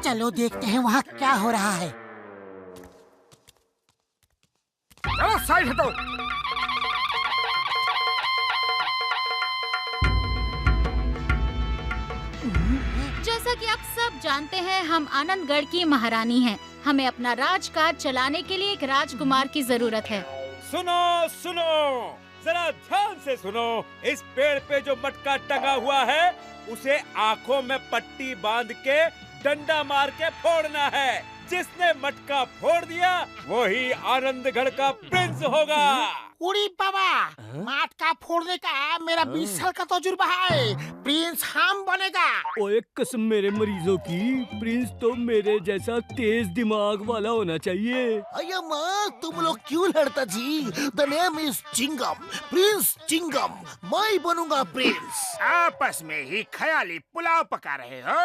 चलो देखते हैं वहाँ क्या हो रहा है। चलो साइड हटो। जैसा कि आप सब जानते हैं, हम आनंदगढ़ की महारानी हैं। हमें अपना राजकाज चलाने के लिए एक राजकुमार की जरूरत है। सुनो सुनो, जरा ध्यान से सुनो। इस पेड़ पे जो मटका टंगा हुआ है, उसे आंखों में पट्टी बांध के डंडा मार के फोड़ना है। जिसने मटका फोड़ दिया वही आनंदगढ़ का प्रिंस होगा। उड़ी बाबा, मटका फोड़ने का मेरा 20 साल का तजुर्बा है। प्रिंस हम बनेगा। ओए कसम मेरे मरीजों की, प्रिंस तो मेरे जैसा तेज दिमाग वाला होना चाहिए। अय्या माँ, तुम लोग क्यों लड़ता जी? The name is Chingam, prince Chingam. मैं बनूंगा प्रिंस। आपस में ही ख्याली पुलाव पका रहे हो।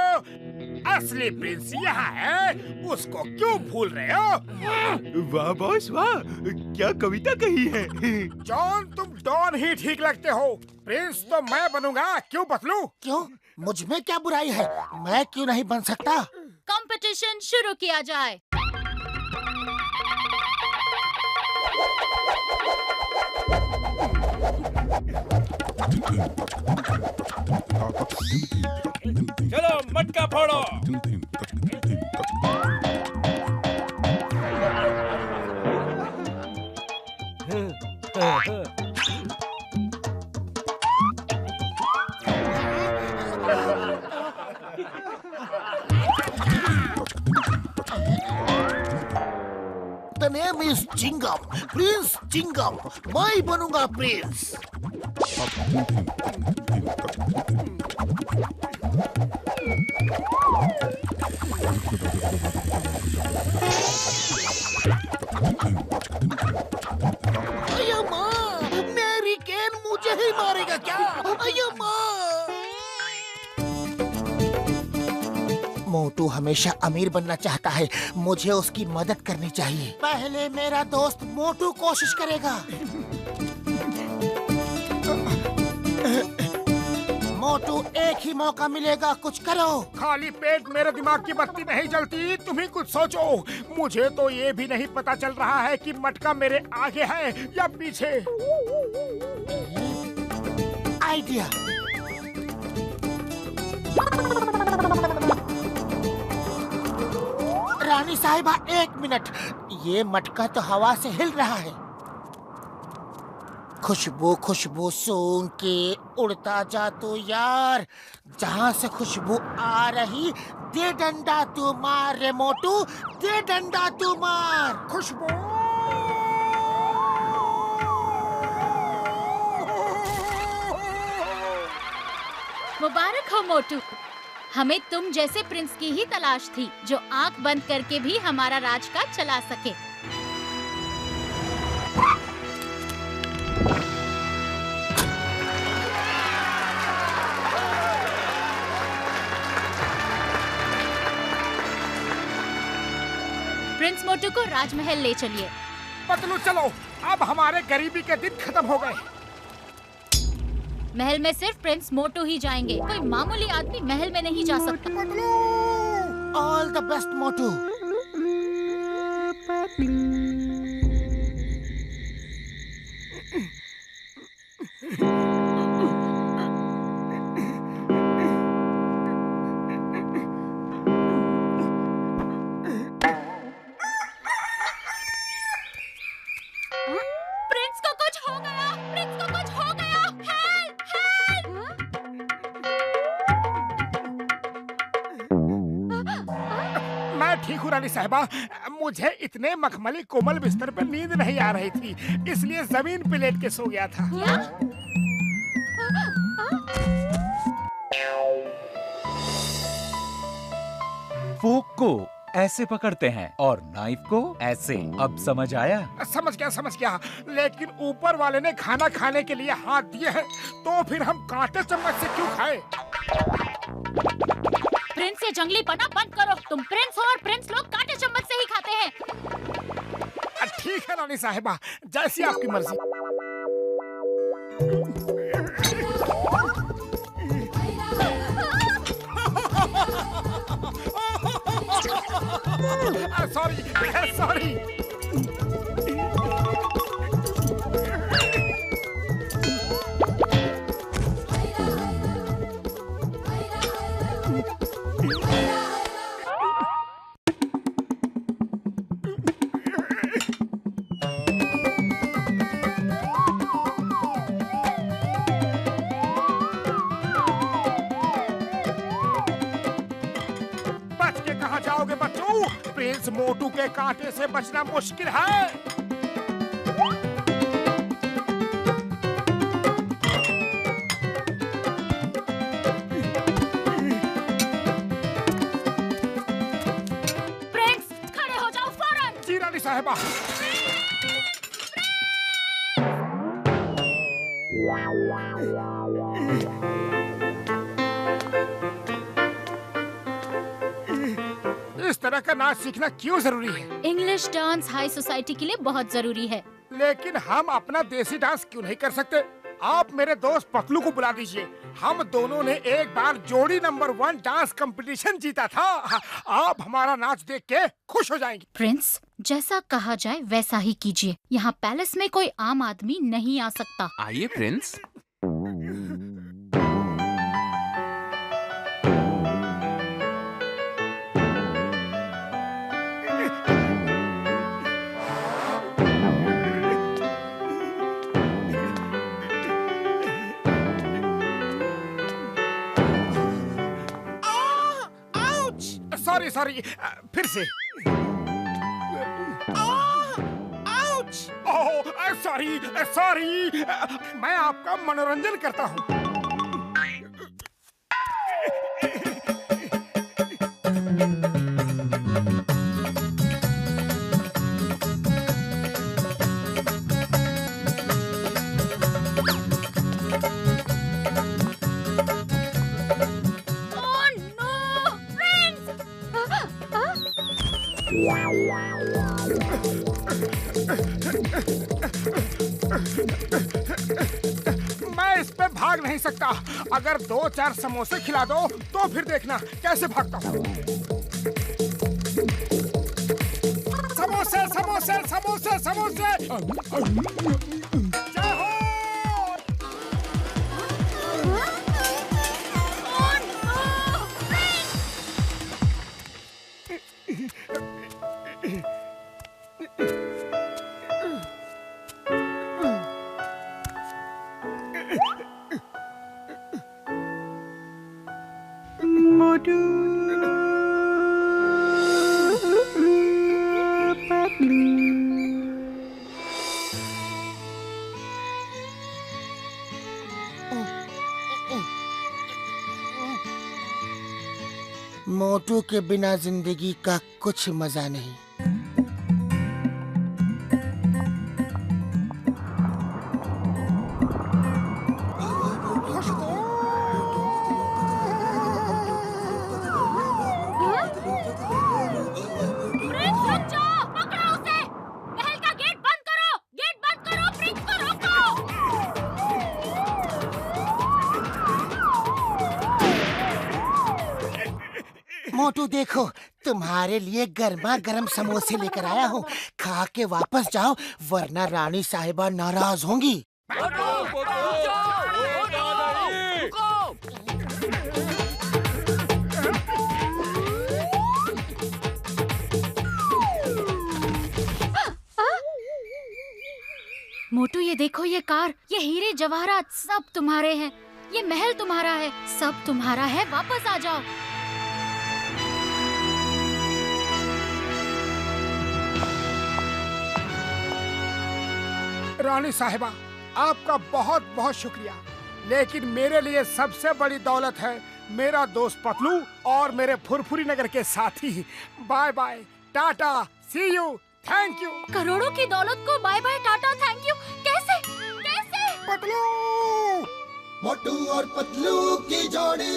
असली प्रिंस यहाँ है, उसको क्यों भूल रहे हो? वाह बॉस वाह, क्या कविता कही है। जॉन, तुम डॉन ही ठीक लगते हो। प्रिंस तो मैं बनूंगा, क्यों बतलू? क्यों? मुझ में क्या बुराई है? मैं क्यों नहीं बन सकता? कंपटीशन शुरू किया जाए। चलो मटका फोड़ो। The name is Chingam, prince Chingam. मैं बनूंगा प्रिंस। अय्या माँ, मेरी कैन मुझे ही मारेगा क्या? अय्या माँ। मोटू हमेशा अमीर बनना चाहता है, मुझे उसकी मदद करनी चाहिए। पहले मेरा दोस्त मोटू कोशिश करेगा। मोटू, एक ही मौका मिलेगा, कुछ करो। खाली पेट मेरे दिमाग की बत्ती नहीं जलती। तुम ही कुछ सोचो। मुझे तो ये भी नहीं पता चल रहा है कि मटका मेरे आगे है या पीछे। आइडिया। रानी साहिबा, 1 मिनट। ये मटका तो हवा से हिल रहा है। खुशबू खुशबू सूंघ के उड़ता जा तू यार। जहाँ से खुशबू आ रही, दे डंडा तू मार रे मोटू, दे डंडा तू मार। खुशबू। मुबारक हो मोटू, हमें तुम जैसे प्रिंस की ही तलाश थी, जो आंख बंद करके भी हमारा राजकाज चला सके। प्रिंस मोटू को राजमहल ले चलिए। पतलू चलो, अब हमारे गरीबी के दिन खत्म हो गए। महल में सिर्फ प्रिंस मोटू ही जाएंगे, कोई मामूली आदमी महल में नहीं जा सकता। All the best Motu. Prince को कुछ हो गया, प्रिंस को कुछ हो गया। Help, help. मैं ठीक हूँ रानी साहिबा। मुझे इतने मखमली कोमल बिस्तर पर नींद नहीं आ रही थी, इसलिए जमीन पे लेट के सो गया था। फोक को ऐसे पकड़ते हैं और नाइफ को ऐसे। अब समझ आया? समझ गया, लेकिन ऊपर वाले ने खाना खाने के लिए हाथ दिए हैं, तो फिर हम कांटे चम्मच से क्यों खाएं? प्रिंस, ये जंगली पना बंद करो। तुम प्रिंस हो और प्रिंस लोग कांटे चम्मच से ही खाते हैं। ठीक है रानी साहिबा, जैसी आपकी मर्जी। Sorry sorry. बच के कहाँ जाओगे बच्चों? प्रिंस मोटू के कांटे से बचना मुश्किल है। प्रिंस खड़े हो जाओ फौरन। जी रानी साहिबा। इस तरह का नाच सीखना क्यों जरूरी है? इंग्लिश डांस हाई सोसाइटी के लिए बहुत जरूरी है। लेकिन हम अपना देसी डांस क्यों नहीं कर सकते? आप मेरे दोस्त पतलू को बुला दीजिए। हम दोनों ने एक बार जोड़ी नंबर 1 डांस कंपटीशन जीता था। आप हमारा नाच देख के खुश हो जाएंगे। प्रिंस जैसा कहा जाए वैसा ही कीजिए। यहाँ पैलेस में कोई आम आदमी नहीं आ सकता। आइए प्रिंस। सॉरी फिर से। सॉरी मैं आपका मनोरंजन करता हूँ। मैं इस पे भाग नहीं सकता। अगर 2-4 समोसे खिला दो तो फिर देखना कैसे भागता हूँ। समोसे समोसे समोसे समोसे। जय हो। मोटू के बिना जिंदगी का कुछ मजा नहीं। मोटू देखो, तुम्हारे लिए गर्मा गर्म समोसे लेकर आया हूँ। खा के वापस जाओ वरना रानी साहिबा नाराज होंगी। मोटू ये देखो, ये कार, ये हीरे जवाहरात सब तुम्हारे हैं। ये महल तुम्हारा है, सब तुम्हारा है। वापस आ जाओ। रानी साहिबा, आपका बहुत बहुत शुक्रिया। लेकिन मेरे लिए सबसे बड़ी दौलत है मेरा दोस्त पतलू और मेरे फुरफुरी नगर के साथी। Bye bye, tata, see you, thank you. करोड़ों की दौलत को bye bye, tata, thank you कैसे? कैसे? पतलू। मोटू और पतलू की जोड़ी,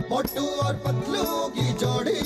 मोटू और पतलू की जोड़ी।